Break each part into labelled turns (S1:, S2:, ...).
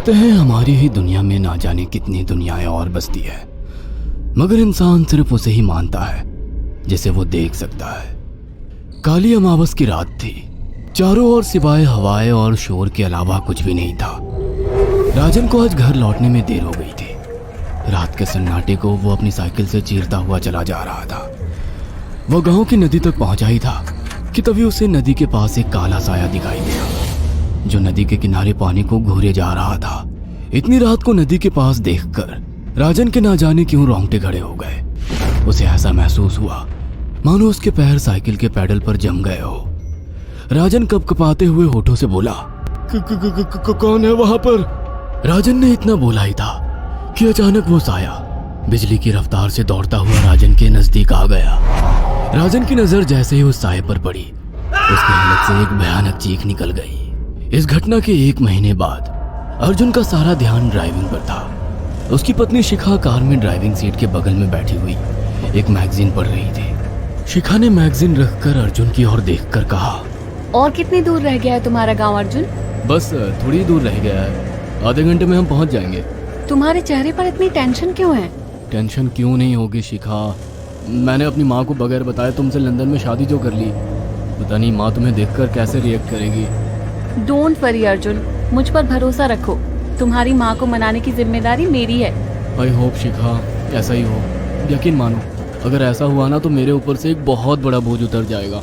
S1: कहते हैं हमारी ही दुनिया में ना जाने कितनी दुनियाएं और बसती है, मगर इंसान सिर्फ उसे ही मानता है जिसे वो देख सकता है। काली अमावस की रात थी। चारों ओर सिवाय हवाएं और शोर के अलावा कुछ भी नहीं था। राजन को आज घर लौटने में देर हो गई थी। रात के सन्नाटे को वो अपनी साइकिल से चीरता हुआ चला जा रहा था। वो गांव की नदी तक पहुंचा ही था कि तभी उसे नदी के पास एक काला साया दिखाई दिया जो नदी के किनारे पानी को घूरे जा रहा था। इतनी रात को नदी के पास देखकर राजन के ना जाने क्यों रोंगटे खड़े हो गए। उसे ऐसा महसूस हुआ मानो उसके पैर साइकिल के पैडल पर जम गए हो। राजन कपकपाते हुए होठों से बोला, कौन है वहां पर? राजन ने इतना बोला ही था कि अचानक वो साया बिजली की रफ्तार से दौड़ता हुआ राजन के नजदीक आ गया। राजन की नजर जैसे ही उस साये पर पड़ी, उसके हलक से एक भयानक चीख निकल गई। इस घटना के 1 महीने बाद अर्जुन का सारा ध्यान ड्राइविंग पर था। उसकी पत्नी शिखा कार में ड्राइविंग सीट के बगल में बैठी हुई एक मैगजीन पढ़ रही थी। शिखा ने मैगजीन रखकर अर्जुन की ओर देखकर कहा,
S2: और कितनी दूर रह गया है तुम्हारा गांव अर्जुन?
S1: बस थोड़ी दूर रह गया है, आधे घंटे में हम पहुंच जाएंगे।
S2: तुम्हारे चेहरे पर इतनी टेंशन क्यों है?
S1: टेंशन क्यों नहीं होगी शिखा, मैंने अपनी माँ को बगैर बताए तुमसे लंदन में शादी जो कर ली। पता नहीं माँ तुम्हें देखकर कैसे रिएक्ट करेगी।
S2: डोंट वरी अर्जुन, मुझ पर भरोसा रखो। तुम्हारी माँ को मनाने की जिम्मेदारी मेरी है।
S1: आई होप शिखा ऐसा ही हो। यकीन मानो अगर ऐसा हुआ ना तो मेरे ऊपर से एक बहुत बड़ा बोझ उतर जाएगा।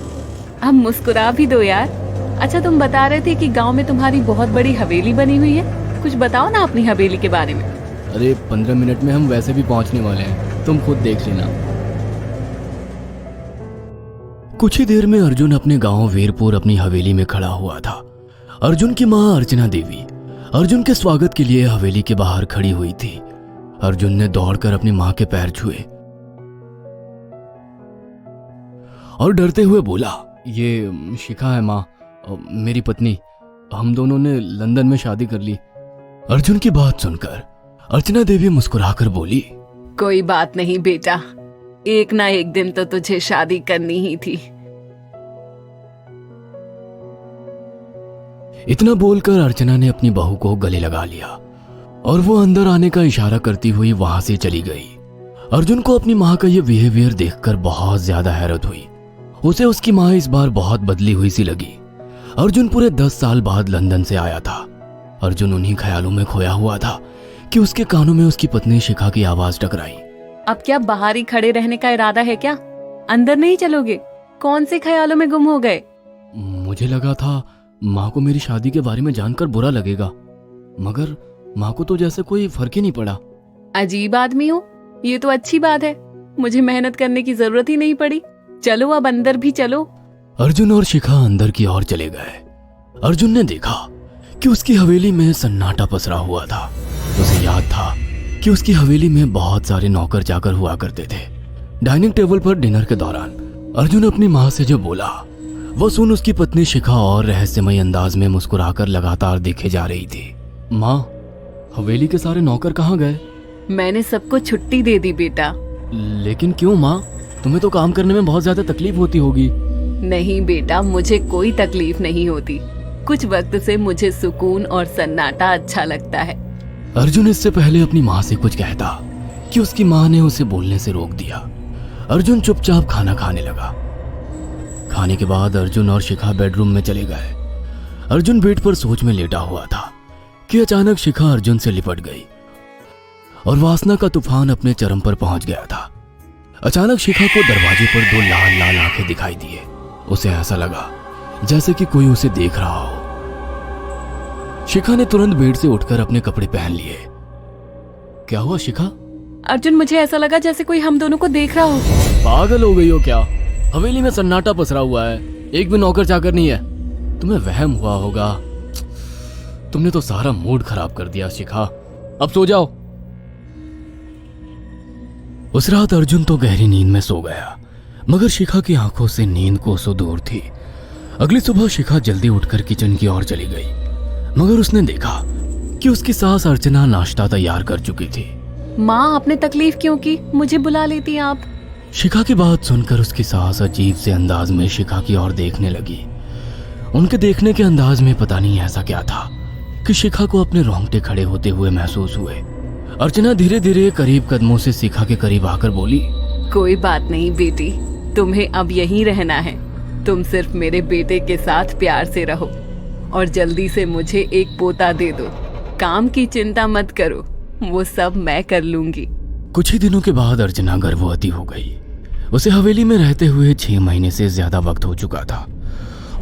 S2: अब मुस्कुरा भी दो यार। अच्छा, तुम बता रहे थे कि गांव में तुम्हारी बहुत बड़ी हवेली बनी हुई है। कुछ बताओ ना अपनी हवेली के बारे में।
S1: अरे 15 मिनट में हम वैसे भी पहुंचने वाले हैं, तुम खुद देख लेना। कुछ ही देर में अर्जुन अपने गांव वीरपुर अपनी हवेली में खड़ा हुआ था। अर्जुन की मां अर्चना देवी अर्जुन के स्वागत के लिए हवेली के बाहर खड़ी हुई थी। अर्जुन ने दौड़कर अपनी मां के पैर छुए और डरते हुए बोला, ये शिखा है मां, मेरी पत्नी। हम दोनों ने लंदन में शादी कर ली। अर्जुन की बात सुनकर अर्चना देवी मुस्कुराकर बोली,
S2: कोई बात नहीं बेटा, एक ना एक दिन तो तुझे शादी करनी ही थी।
S1: इतना बोलकर अर्चना ने अपनी बहू को गले लगा लिया और वो अंदर आने का इशारा करती हुई वहां से चली गई। अर्जुन को अपनी माँ का ये बिहेवियर देखकर बहुत ज्यादा हैरत हुई। उसे उसकी माँ इस बार बहुत बदली हुई सी लगी। अर्जुन पूरे 10 साल बाद लंदन से आया था। अर्जुन उन्हीं ख्यालों में खोया हुआ था कि उसके कानों में उसकी पत्नी शिखा की आवाज टकराई।
S2: अब क्या बाहर ही खड़े रहने का इरादा है क्या? अंदर नहीं चलोगे? कौन से ख्यालों में गुम हो गए?
S1: मुझे लगा था माँ को मेरी शादी के बारे में जानकर बुरा लगेगा, मगर माँ को तो जैसे कोई फर्क ही नहीं पड़ा।
S2: अजीब आदमी हो, ये तो अच्छी बात है। मुझे मेहनत करने की जरूरत ही नहीं पड़ी। चलो अब अंदर भी चलो।
S1: अर्जुन और शिखा अंदर की ओर चले गए। अर्जुन ने देखा कि उसकी हवेली में सन्नाटा पसरा हुआ था। उसे याद था कि उसकी हवेली में बहुत सारे नौकर चाकर हुआ करते थे। डाइनिंग टेबल पर डिनर के दौरान अर्जुन अपनी माँ से जो बोला वो सुन उसकी पत्नी शिखा और रहस्यमय अंदाज में मुस्कुराकर लगातार देखे जा रही थी। माँ, हवेली के सारे नौकर कहाँ गए?
S2: मैंने सबको छुट्टी दे दी बेटा।
S1: लेकिन क्यों माँ, तुम्हें तो काम करने में बहुत ज्यादा तकलीफ होती होगी।
S2: नहीं बेटा, मुझे कोई तकलीफ नहीं होती। कुछ वक्त से मुझे सुकून और सन्नाटा अच्छा लगता है।
S1: अर्जुन इससे पहले अपनी माँ से कुछ कहता कि उसकी माँ ने उसे बोलने से रोक दिया। अर्जुन चुपचाप खाना खाने लगा। खाने के बाद अर्जुन और शिखा बेडरूम में चले गए। अर्जुन बेड पर सोच में लेटा हुआ था कि अचानक शिखा अर्जुन से लिपट गई और वासना का तूफान अपने चरम पर पहुंच गया था। अचानक शिखा को दरवाजे पर 2 लाल लाल आंखें दिखाई दिए। उसे ऐसा लगा जैसे कि कोई उसे देख रहा हो। शिखा ने तुरंत बेड से उठकर अपने कपड़े पहन लिए। क्या हुआ शिखा?
S2: अर्जुन, मुझे ऐसा लगा जैसे कोई हम दोनों को देख रहा हो।
S1: पागल हो गई हो क्या? हवेली में सन्नाटा पसरा हुआ है, एक भी नौकर चाकर नहीं है। तुम्हें वहम हुआ होगा। तुमने तो सारा मूड खराब कर दिया शिखा, अब सो जाओ। उस रात अर्जुन तो गहरी नींद में सो गया, मगर शिखा की आंखों से नींद कोसों दूर थी। अगली सुबह शिखा जल्दी उठकर किचन की ओर चली गई, मगर उसने देखा कि उसकी सास अर्चना नाश्ता तैयार कर चुकी थी।
S2: माँ, आपने तकलीफ क्यों की? मुझे बुला लेती आप।
S1: शिखा की बात सुनकर उसकी सास अजीब से अंदाज में शिखा की ओर देखने लगी। उनके देखने के अंदाज में पता नहीं ऐसा क्या था। कि शिखा को अपने रोंगटे खड़े होते हुए महसूस हुए। अर्चना धीरे धीरे करीब कदमों से शिखा के करीब आकर बोली,
S2: कोई बात नहीं बेटी, तुम्हें अब यहीं रहना है। तुम सिर्फ मेरे बेटे के साथ प्यार से रहो और जल्दी से मुझे एक पोता दे दो। काम की चिंता मत करो, वो सब मैं कर लूंगी।
S1: कुछ ही दिनों के बाद अर्चना गर्भवती हो गई। उसे हवेली में रहते हुए 6 महीने से ज्यादा वक्त हो चुका था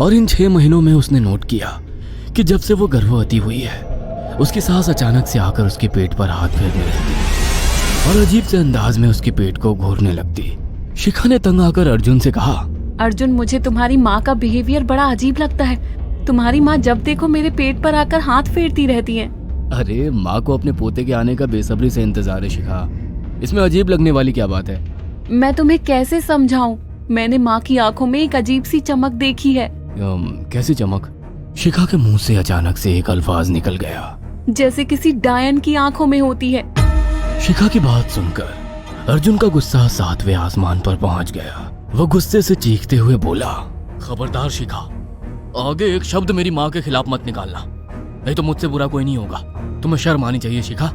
S1: और इन 6 महीनों में उसने नोट किया कि जब से वो गर्भवती हुई है, उसकी सास अचानक से आकर उसके पेट पर हाथ फेरने लगती और अजीब से अंदाज में उसके पेट को घूरने लगती। शिखा ने तंग आकर अर्जुन से कहा,
S2: अर्जुन, मुझे तुम्हारी माँ का बिहेवियर बड़ा अजीब लगता है। तुम्हारी माँ जब देखो मेरे पेट पर आकर हाथ फेरती रहती है।
S1: अरे माँ को अपने पोते के आने का बेसब्री से इंतजार है शिखा, इसमें अजीब लगने वाली क्या बात है?
S2: मैं तुम्हें कैसे समझाऊं? मैंने माँ की आंखों में एक अजीब सी चमक देखी है।
S1: कैसी चमक? शिखा के मुंह से अचानक से एक अल्फाज निकल गया,
S2: जैसे किसी डायन की आंखों में होती है।
S1: शिखा की बात सुनकर अर्जुन का गुस्सा 7वें आसमान पर पहुंच गया। वो गुस्से से चीखते हुए बोला, खबरदार शिखा, आगे एक शब्द मेरी माँ के खिलाफ मत निकालना, नहीं तो मुझसे बुरा कोई नहीं होगा। तुम्हें शर्म आनी चाहिए शिखा।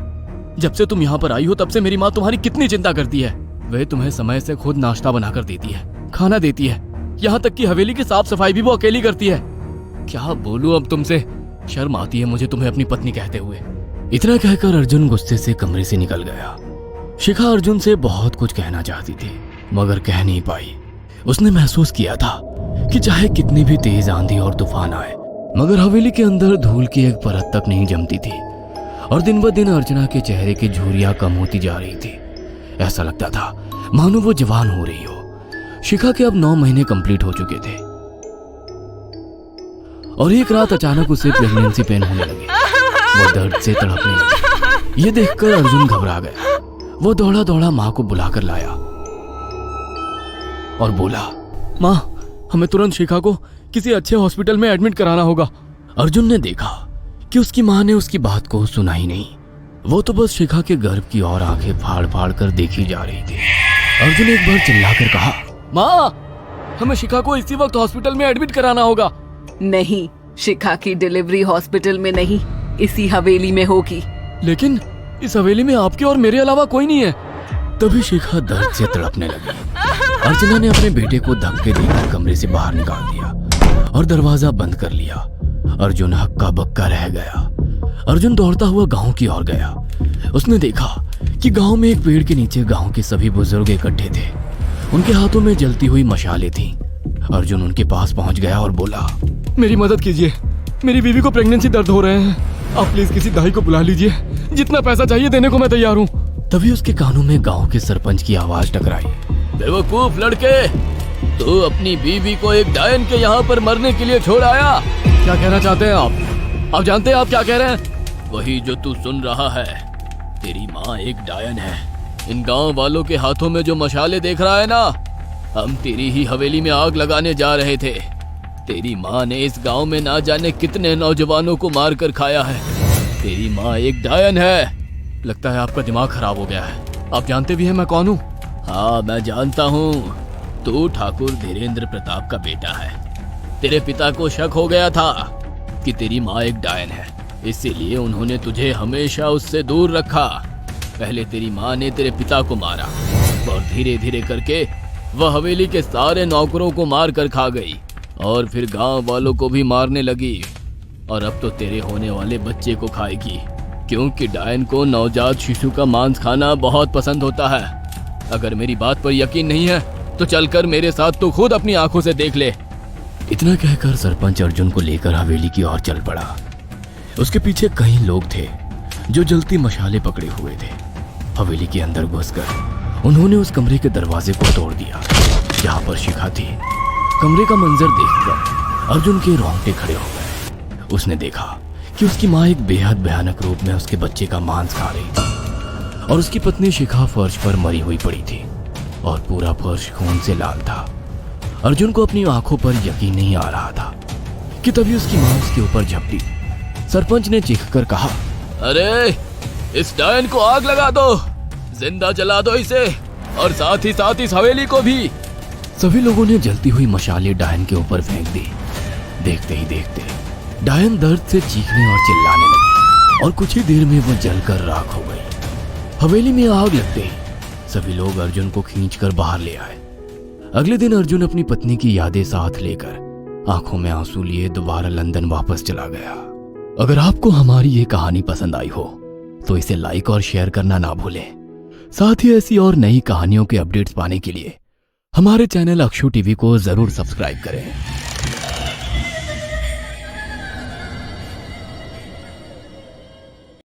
S1: जब से तुम यहाँ पर आई हो तब से मेरी माँ तुम्हारी कितनी चिंता करती है। वह तुम्हें समय से खुद नाश्ता बनाकर देती है, खाना देती है, यहाँ तक कि हवेली की साफ सफाई भी वो अकेली करती है। क्या बोलूं अब तुमसे, शर्म आती है मुझे तुम्हें अपनी पत्नी कहते हुए। इतना कहकर अर्जुन गुस्से से कमरे से निकल गया। शिखा अर्जुन से बहुत कुछ कहना चाहती थी मगर कह नहीं पाई। उसने महसूस किया था कि चाहे कितनी भी तेज आंधी और तूफान आए मगर हवेली के अंदर धूल की एक परत तक नहीं जमती थी और दिन ब दिन अर्चना के चेहरे की झुर्रियां कम होती जा रही थी। ऐसा लगता था मानो वो जवान हो रही हो। शिखा के अब 9 महीने कंप्लीट हो चुके थे और एक रात अचानक उसे प्रेगनेंसी पेन होने लगे। वो दर्द से तड़पने लगी। ये देखकर अर्जुन घबरा गया। वो दौड़ा दौड़ा माँ को बुलाकर लाया और बोला, माँ, हमें तुरंत शिखा को किसी अच्छे हॉस्पिटल में एडमिट कराना होगा। अर्जुन ने देखा कि उसकी माँ ने उसकी बात को सुना ही नहीं। वो तो बस शिखा के गर्भ की ओर आंखें फाड़ फाड़ कर देखी जा रही थी। अर्जुन एक बार चिल्लाकर कहा, माँ, हमें शिखा को इसी वक्त हॉस्पिटल में एडमिट कराना होगा।
S2: नहीं, शिखा की डिलीवरी हॉस्पिटल में नहीं, इसी हवेली में होगी।
S1: लेकिन इस हवेली में आपके और मेरे अलावा कोई नहीं है। तभी शिखा दर्द से तड़पने लगी। अर्चना ने अपने बेटे को धक्के देकर कमरे से बाहर निकाल दिया और दरवाजा बंद कर लिया। अर्जुन हक्का बक्का रह गया। अर्जुन दौड़ता हुआ गांव की ओर गया। उसने देखा कि गांव में एक पेड़ के नीचे गांव के सभी बुजुर्ग इकट्ठे थे। उनके हाथों में जलती हुई मशालें थीं। अर्जुन उनके पास पहुंच गया और बोला, मेरी मदद कीजिए, मेरी बीवी को प्रेगनेंसी दर्द हो रहे हैं। आप प्लीज किसी दाई को बुला लीजिए, जितना पैसा चाहिए देने को मैं तैयार हूँ। तभी उसके कानों में गांव के सरपंच की आवाज टकराई, बेवकूफ लड़के, तू अपनी बीवी को एक डायन के यहाँ पर मरने के लिए छोड़ आया। क्या कहना चाहते हैं आप? आप जानते हैं आप क्या कह रहे हैं? वही जो तू सुन रहा है। तेरी माँ एक डायन है। इन गांव वालों के हाथों में जो मशाले देख रहा है ना, हम तेरी ही हवेली में आग लगाने जा रहे थे। तेरी माँ ने इस गांव में ना जाने कितने नौजवानों को मार कर खाया है। तेरी माँ एक डायन है। लगता है आपका दिमाग खराब हो गया है। आप जानते भी हैं मैं कौन हूँ? हाँ, मैं जानता हूँ। तू ठाकुर धीरेन्द्र प्रताप का बेटा है। तेरे पिता को शक हो गया था कि तेरी माँ एक डायन है, इसीलिए उन्होंने तुझे हमेशा उससे दूर रखा। पहले तेरी माँ ने तेरे पिता को मारा और धीरे धीरे करके वह हवेली के सारे नौकरों को मार कर खा गई और फिर गांव वालों को भी मारने लगी। और अब तो तेरे होने वाले बच्चे को खाएगी, क्योंकि डायन को नवजात शिशु का मांस खाना बहुत पसंद होता है। अगर मेरी बात पर यकीन नहीं है तो चलकर मेरे साथ तो खुद अपनी आंखों से देख ले। इतना कहकर सरपंच अर्जुन को लेकर हवेली की ओर चल पड़ा। उसके पीछे कई लोग थे जो जलती मशाले पकड़े हुए थे। हवेली के अंदर घुसकर उन्होंने उस कमरे के दरवाजे को तोड़ दिया जहां पर शिखा थी। कमरे का मंजर देखकर अर्जुन के रोंगटे खड़े हो गए। उसने देखा कि उसकी माँ एक बेहद भयानक रूप में उसके बच्चे का मांस खा रही थी और उसकी पत्नी शिखा फर्श पर मरी हुई पड़ी थी और पूरा फर्श खून से लाल था। अर्जुन को अपनी आंखों पर यकीन नहीं आ रहा था कि तभी उसकी माँ उसके ऊपर झपटी। सरपंच ने चीखकर कहा, अरे इस डायन को आग लगा दो, जिंदा जला दो इसे और साथ ही इस हवेली को भी। सभी लोगों ने जलती हुई मशाले डायन के ऊपर फेंक दी। देखते ही देखते डायन दर्द से चीखने और चिल्लाने लगी और कुछ ही देर में वो जलकर राख हो गई। हवेली में आग लगते ही सभी लोग अर्जुन को खींचकर बाहर ले आए। अगले दिन अर्जुन अपनी पत्नी की यादें साथ लेकर आंखों में आंसू लिए दोबारा लंदन वापस चला गया। अगर आपको हमारी ये कहानी पसंद आई हो तो इसे लाइक और शेयर करना ना भूलें। साथ ही ऐसी और नई कहानियों के अपडेट्स पाने के लिए हमारे चैनल अक्षु टीवी को जरूर सब्सक्राइब करें।